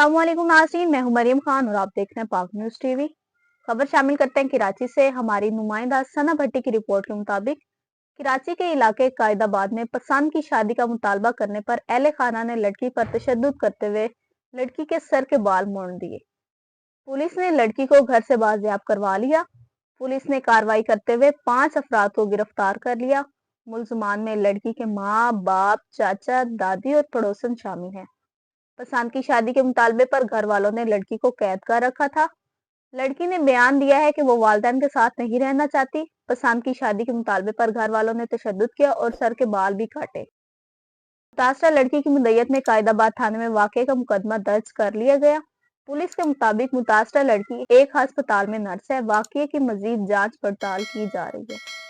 अस्सलाम वालेकुम नाज़रीन, मैं हूं मरियम खान और आप देख रहे हैं पाक न्यूज़ टीवी। खबर शामिल करते हैं कराची से। हमारी नुमाइंदा सना भट्टी की रिपोर्ट के मुताबिक कराची के इलाके कायदाबाद में पसंद की शादी का मुतालबा करने पर अहले खाना ने लड़की पर तशद्दुद करते हुए लड़की के सर के बाल मोड़ दिए। पुलिस ने लड़की को घर से बाजियाब करवा लिया। पुलिस ने कार्रवाई करते हुए 5 अफराद को गिरफ्तार कर लिया। मुल्जमान में लड़की के माँ बाप, चाचा, दादी और पड़ोसन शामिल हैं। पसंद की शादी के मुतालबे पर घर वालों ने लड़की को कैद कर रखा था। लड़की ने बयान दिया है कि वो वालिदैन के साथ नहीं रहना चाहती। पसंद की शादी के मुतालबे पर घर वालों ने तशद्दुद किया और सर के बाल भी काटे। मुतासरा लड़की की मुद्दत में कायदाबाद थाने में वाक़े का मुकदमा दर्ज कर लिया गया। पुलिस के मुताबिक मुतासरा लड़की एक अस्पताल में नर्स है। वाक़े की मजीद जांच पड़ताल की जा रही है।